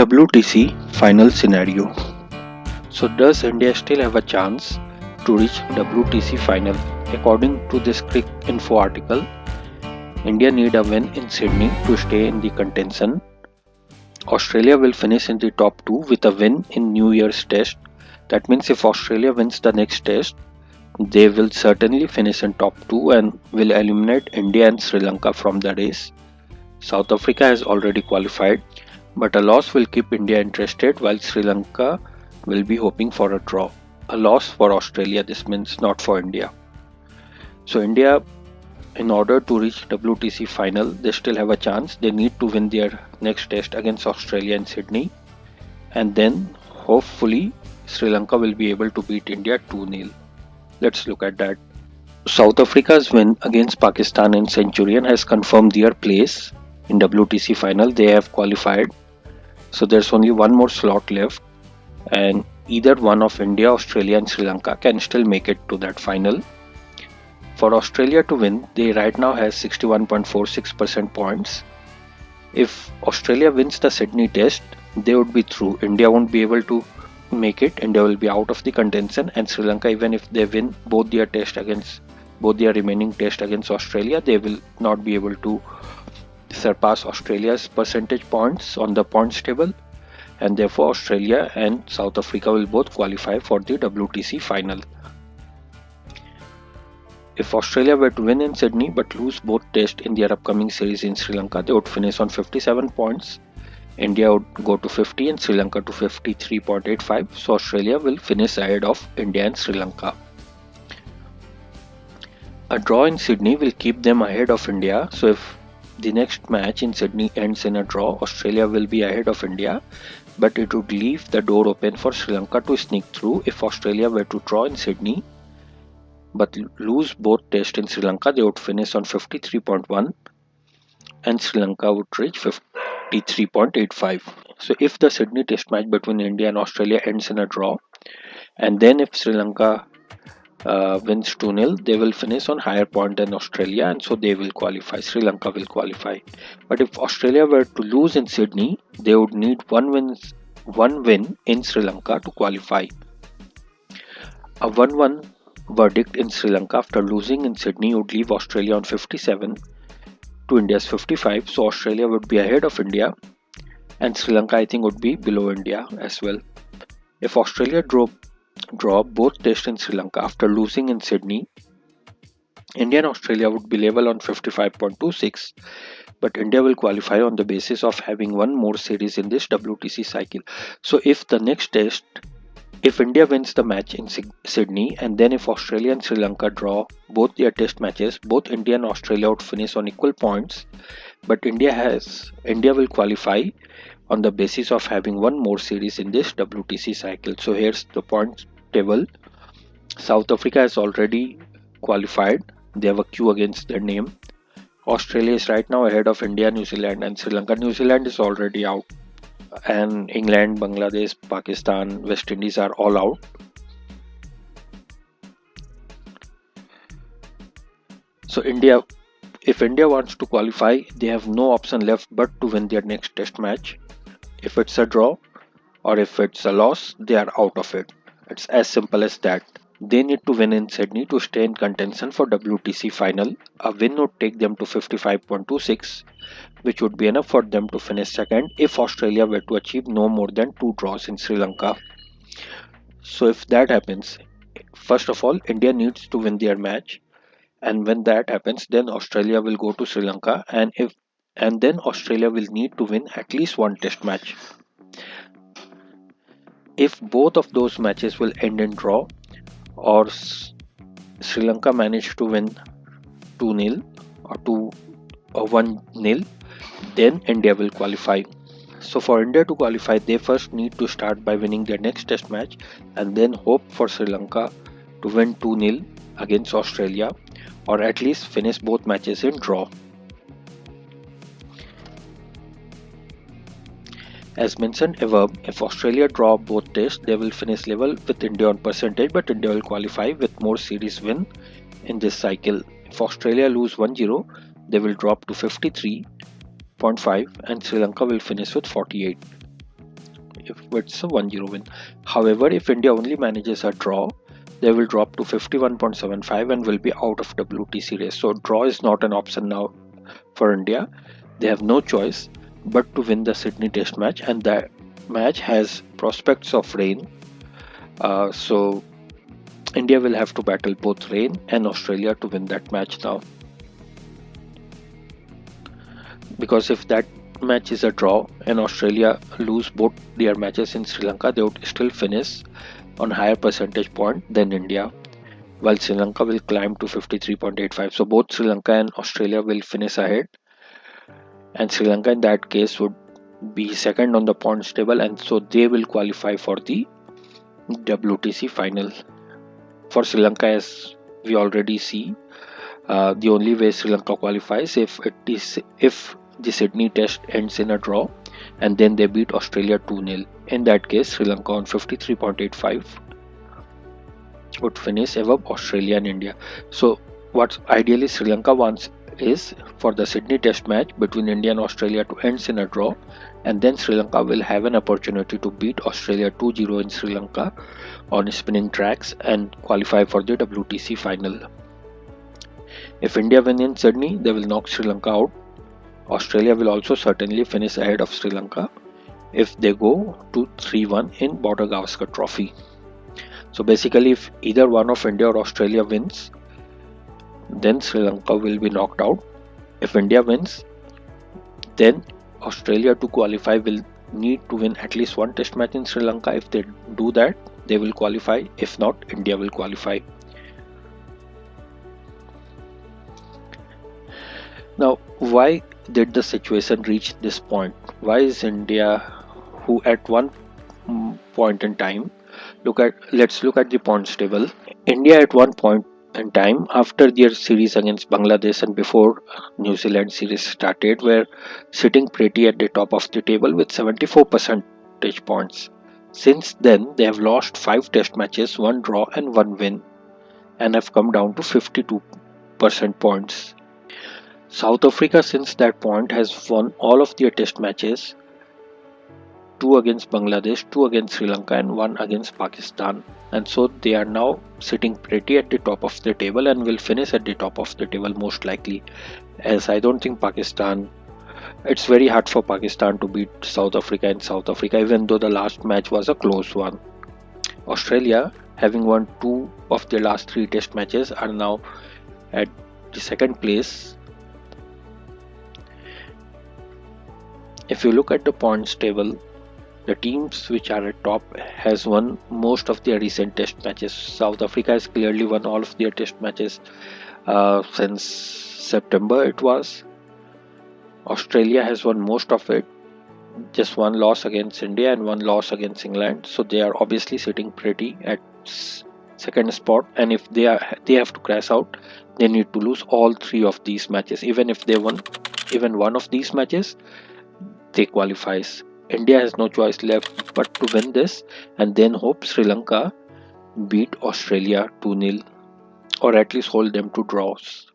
WTC final scenario. So does India still have a chance to reach WTC final? According to this Crick Info article, India need a win in Sydney to stay in the contention. Australia will finish in the top 2 with a win in New Year's test. That means if Australia wins the next test, they will certainly finish in top 2 and will eliminate India and Sri Lanka from the race. South Africa has already qualified, but a loss will keep India interested while Sri Lanka will be hoping for a draw. A loss for Australia, this means not for India. So India, in order to reach WTC final, they still have a chance. They need to win their next test against Australia in Sydney, and then hopefully Sri Lanka will be able to beat India 2-0. Let's look at that. South Africa's win against Pakistan in Centurion has confirmed their place in WTC final. They have qualified. So there's only one more slot left, and either one of India, Australia and Sri Lanka can still make it to that final. For Australia to win, they right now has 61.46% points. If Australia wins the Sydney test, they would be through. India won't be able to make it. India will be out of the contention, and Sri Lanka, even if they win both their remaining test against Australia, they will not be able to surpass Australia's percentage points on the points table, and therefore Australia and South Africa will both qualify for the WTC final. If Australia were to win in Sydney but lose both tests in their upcoming series in Sri Lanka, they would finish on 57 points. India would go to 50 and Sri Lanka to 53.85. So Australia will finish ahead of India and Sri Lanka. A draw in Sydney will keep them ahead of India. So if the next match in Sydney ends in a draw, Australia will be ahead of India, but it would leave the door open for Sri Lanka to sneak through. If Australia were to draw in Sydney but lose both tests in Sri Lanka, they would finish on 53.1 and Sri Lanka would reach 53.85. So if the Sydney test match between India and Australia ends in a draw, and then if Sri Lanka wins 2-0, they will finish on higher point than Australia, and so they will qualify. Sri Lanka will qualify. But if Australia were to lose in Sydney, they would need one win in Sri Lanka to qualify. A 1-1 verdict in Sri Lanka after losing in Sydney would leave Australia on 57 to India's 55. So Australia would be ahead of India, and Sri Lanka I think would be below India as well. If Australia draw both tests in Sri Lanka after losing in Sydney, India and Australia would be level on 55.26, but India will qualify on the basis of having one more series in this WTC cycle. So if India wins the match in Sydney, and then if Australia and Sri Lanka draw both their test matches, both India and Australia would finish on equal points, but India will qualify on the basis of having one more series in this WTC cycle. So here's the point table. South Africa has already qualified. They have a Q against their name. Australia is right now ahead of India, New Zealand and Sri Lanka. New Zealand is already out, and England, Bangladesh, Pakistan, West Indies are all out. So if India wants to qualify, they have no option left but to win their next test match. If it's a draw or if it's a loss, they are out of it. It's as simple as that. They need to win in Sydney to stay in contention for WTC final. A win would take them to 55.26, which would be enough for them to finish second if Australia were to achieve no more than 2 draws in Sri Lanka. So if that happens, first of all, India needs to win their match, and when that happens, then Australia will go to Sri Lanka, and then Australia will need to win at least one test match. If both of those matches will end in draw, or Sri Lanka manage to win 2-0 or 1-0, then India will qualify. So for India to qualify, they first need to start by winning their next test match and then hope for Sri Lanka to win 2-0 against Australia, or at least finish both matches in draw. As mentioned above, if Australia draw both tests, they will finish level with India on percentage, but India will qualify with more series win in this cycle. If Australia lose 1-0, they will drop to 53.5 and Sri Lanka will finish with 48. if it's a 1-0 win. However, if India only manages a draw, they will drop to 51.75 and will be out of WTC race. So draw is not an option now for India. They have no choice but to win the Sydney Test match, and that match has prospects of rain. So India will have to battle both rain and Australia to win that match now. Because if that match is a draw and Australia lose both their matches in Sri Lanka, they would still finish on higher percentage point than India, while Sri Lanka will climb to 53.85. So both Sri Lanka and Australia will finish ahead, and Sri Lanka in that case would be second on the points table, and so they will qualify for the WTC final. For Sri Lanka, as we already see, the only way Sri Lanka qualifies if the Sydney Test ends in a draw and then they beat Australia 2-0. In that case, Sri Lanka on 53.85 would finish above Australia and India. So what ideally Sri Lanka wants is for the Sydney Test match between India and Australia to end in a draw, and then Sri Lanka will have an opportunity to beat Australia 2-0 in Sri Lanka on spinning tracks and qualify for the WTC final. If India win in Sydney, they will knock Sri Lanka out. Australia will also certainly finish ahead of Sri Lanka if they go to 3-1 in Border Gavaskar Trophy. So basically, if either one of India or Australia wins, then Sri Lanka will be knocked out. If India wins, then Australia to qualify will need to win at least one test match in Sri Lanka. If they do that, they will qualify. If not, India will qualify. Now, why did the situation reach this point? Why is India, who at one point in time, let's look at the points table. India at one point in time, after their series against Bangladesh and before New Zealand series started, were sitting pretty at the top of the table with 74 percentage points. Since then, they have lost 5 test matches, 1 draw and 1 win, and have come down to 52% points. South Africa since that point has won all of their test matches, 2 against Bangladesh, 2 against Sri Lanka and 1 against Pakistan, and so they are now sitting pretty at the top of the table and will finish at the top of the table most likely, as I don't think it's very hard for Pakistan to beat South Africa in South Africa, even though the last match was a close one. Australia, having won 2 of their last 3 test matches, are now at the second place. If you look at the points table, the teams which are at top has won most of their recent test matches. South Africa has clearly won all of their test matches since September it was. Australia has won most of it, just 1 loss against India and 1 loss against England. So they are obviously sitting pretty at second spot, and if they have to crash out, they need to lose all 3 of these matches. Even if they won even one of these matches, they qualifies. India has no choice left but to win this and then hope Sri Lanka beat Australia 2-0 or at least hold them to draws.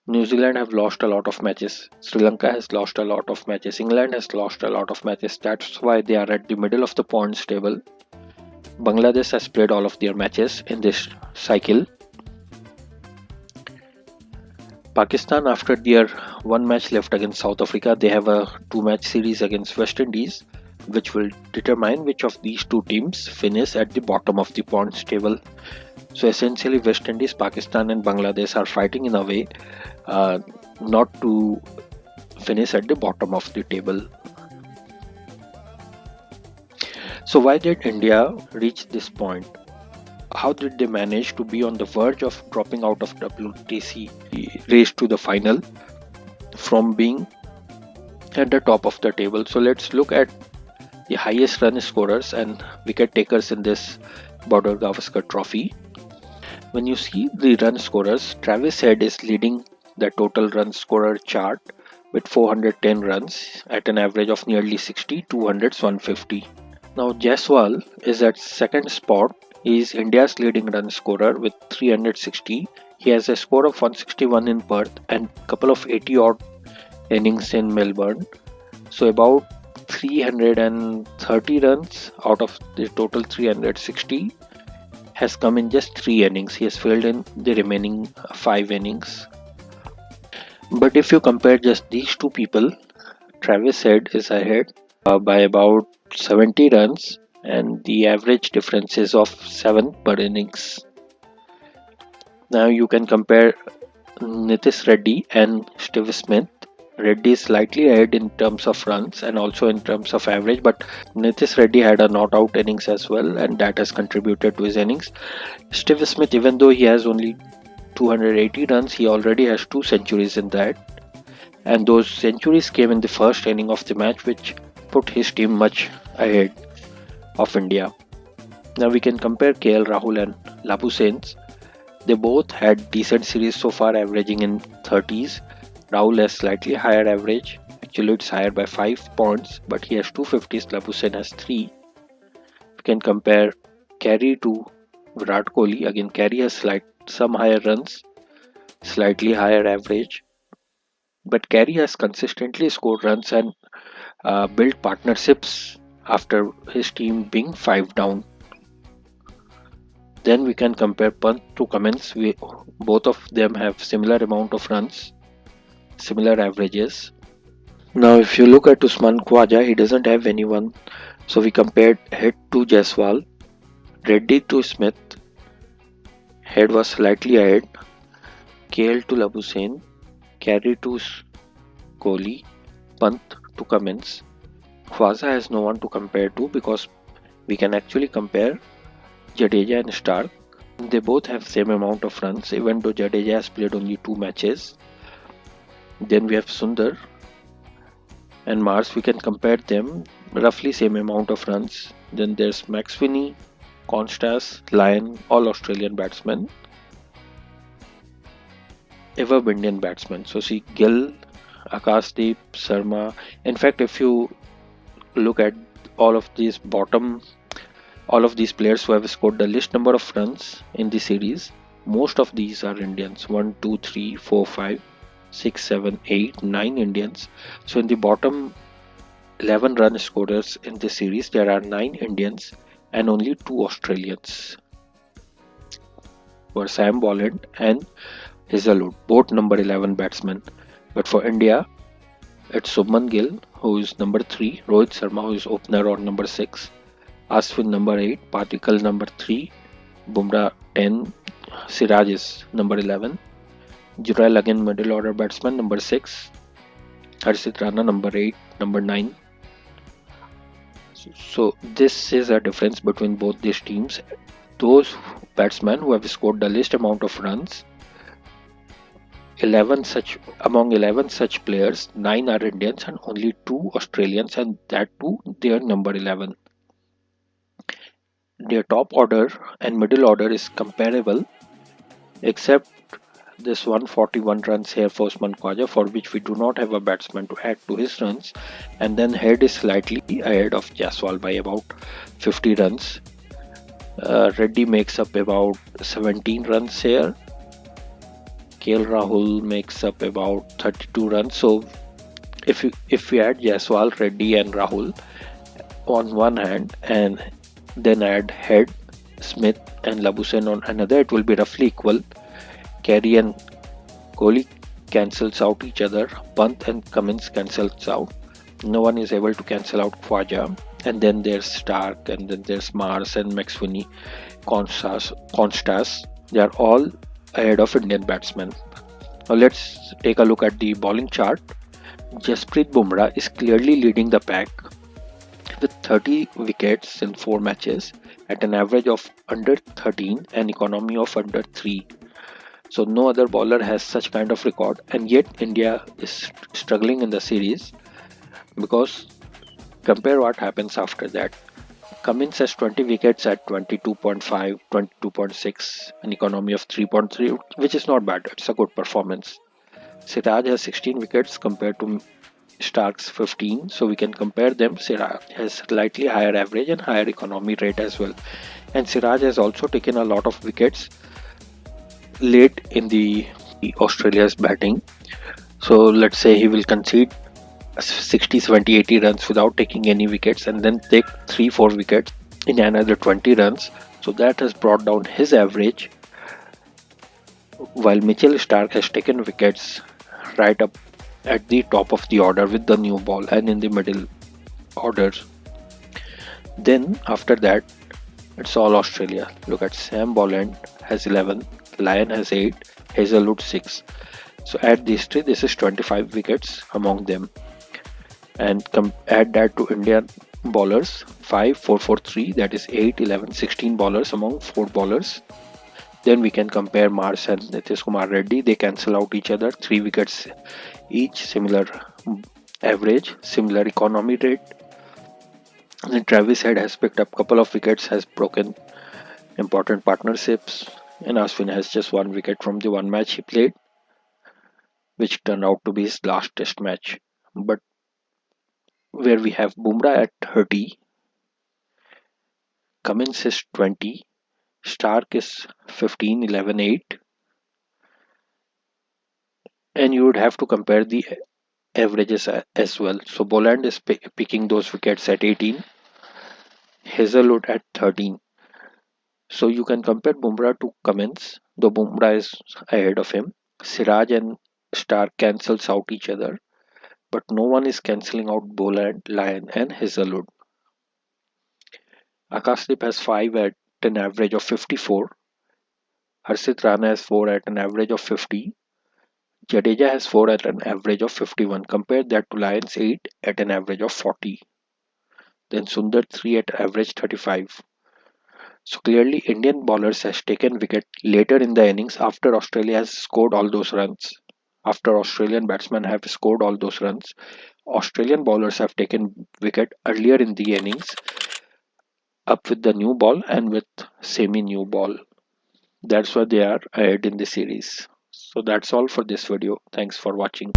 New Zealand have lost a lot of matches. Sri Lanka has lost a lot of matches. England has lost a lot of matches. That's why they are at the middle of the points table. Bangladesh has played all of their matches in this cycle. Pakistan, after their 1 match left against South Africa, they have a 2-match series against West Indies, which will determine which of these 2 teams finish at the bottom of the points table. So essentially, West Indies, Pakistan and Bangladesh are fighting in a way not to finish at the bottom of the table. So why did India reach this point? How did they manage to be on the verge of dropping out of WTC race to the final from being at the top of the table? So let's look at the highest run scorers and wicket takers in this Border Gavaskar Trophy. When you see the run scorers, Travis Head is leading the total run scorer chart with 410 runs at an average of nearly 60, 200s, 150. Now Jaiswal is at second spot. He is India's leading run scorer with 360. He has a score of 161 in Perth and couple of 80 odd innings in Melbourne. So about 330 runs out of the total 360 has come in just 3 innings. He has failed in the remaining 5 innings. But if you compare just these two people, Travis Head is ahead by about 70 runs, and the average difference is of 7 per innings. Now you can compare Nitish Reddy and Steve Smith. Reddy is slightly ahead in terms of runs and also in terms of average, but Nitish Reddy had a not out innings as well, and that has contributed to his innings. Steve Smith, even though he has only 280 runs, he already has 2 centuries in that, and those centuries came in the first inning of the match, which put his team much ahead of India. Now we can compare KL Rahul and Labuschagne. They both had decent series so far, averaging in 30s. Rahul has slightly higher average. Actually, it's higher by 5 points, but he has 250s. Labuschagne has 3. We can compare Carey to Virat Kohli. Again, Carey has some higher runs, slightly higher average, but Carey has consistently scored runs and built partnerships after his team being 5 down. Then we can compare Pant to Cummins. Both of them have similar amount of runs, similar averages. Now if you look at Usman Khwaja, he doesn't have anyone. So we compared Head to Jaiswal, Reddy to Smith. Head was slightly ahead. KL to Labuschagne, Carey to Kohli, Pant to Cummins. Khwaja has no one to compare to because we can actually compare Jadeja and Stark. They both have same amount of runs, even though Jadeja has played only 2 matches. Then we have Sundar and Mars. We can compare them, roughly same amount of runs. Then there's McSweeney, Constas, Lyon, all Australian batsmen, ever Indian batsmen. So see Gill, Akashdeep, Sharma. In fact, if you look at all of these players who have scored the least number of runs in the series, most of these are Indians. 1, 2, 3, 4, 5, 6, 7, 8, 9 Indians. So in the bottom 11 run scorers in this series, there are 9 Indians and only 2 Australians, were Sam Bolland and Hazelwood, both number 11 batsmen. But for India, it's Subman Gill, who is number 3, Rohit Sharma, who is opener on number 6, Ashwin number 8, Patikal number 3, Bumrah 10, Siraj is number 11, Jurel again middle order batsman number 6, Harshit Rana number 8, number 9. So this is a difference between both these teams. Those batsmen who have scored the least amount of runs, among 11 such players, 9 are Indians and only 2 Australians, and that too they are number 11. Their top order and middle order is comparable, except this 141 runs here for Usman Khwaja, for which we do not have a batsman to add to his runs, and then Head is slightly ahead of Jaiswal by about 50 runs. Reddy makes up about 17 runs here. KL Rahul makes up about 32 runs. So if we add Jaiswal, Reddy and Rahul on one hand and then add Head, Smith and Labuschagne on another, it will be roughly equal. Carey and Kohli cancels out each other. Pant and Cummins cancels out. No one is able to cancel out Khwaja. And then there's Stark, and then there's Mars and McSweeney, Constas. They are all ahead of Indian batsmen. Now let's take a look at the bowling chart. Jasprit Bumrah is clearly leading the pack with 30 wickets in 4 matches at an average of under 13 and economy of under 3. So no other bowler has such kind of record, and yet India is struggling in the series because compare what happens after that. Cummins has 20 wickets at 22.5, 22.6, an economy of 3.3, which is not bad. It's a good performance. Siraj has 16 wickets compared to Stark's 15, so we can compare them. Siraj has slightly higher average and higher economy rate as well. And Siraj has also taken a lot of wickets late in the Australia's batting. So let's say he will concede 60, 70, 80 runs without taking any wickets, and then take 3 4 wickets in another 20 runs. So that has brought down his average, while Mitchell Stark has taken wickets right up at the top of the order with the new ball and in the middle orders. Then after that, it's all Australia. Look at Sam Bolland has 11, Lyon has 8, Hazelwood 6. So add these three, this is 25 wickets among them. And add that to Indian bowlers 5, 4, 4, 3, that is 8, 11, 16 bowlers among 4 bowlers. Then we can compare Mars and Nitish Kumar Reddy. They cancel out each other, 3 wickets each, similar average, similar economy rate. And Travis Head has picked up couple of wickets, has broken important partnerships, and Ashwin has just 1 wicket from the one match he played, which turned out to be his last test match. But where we have Bumrah at 30, Cummins is 20, Stark is 15, 11, 8, and you would have to compare the averages as well. So Boland is picking those wickets at 18, Hazelwood at 13. So you can compare Bumrah to Cummins, though Bumrah is ahead of him. Siraj and Stark cancels out each other, but no one is cancelling out Boland, Lyon, and Hazelwood. Akashdeep has 5 at an average of 54. Harshit Rana has 4 at an average of 50. Jadeja has 4 at an average of 51. Compare that to Lyon's 8 at an average of 40. Then Sundar 3 at average 35. So clearly Indian bowlers has taken wicket later in the innings after Australia has scored all those runs. After Australian batsmen have scored all those runs, Australian bowlers have taken wicket earlier in the innings, up with the new ball and with semi-new ball. That's why they are ahead in the series. So that's all for this video. Thanks for watching.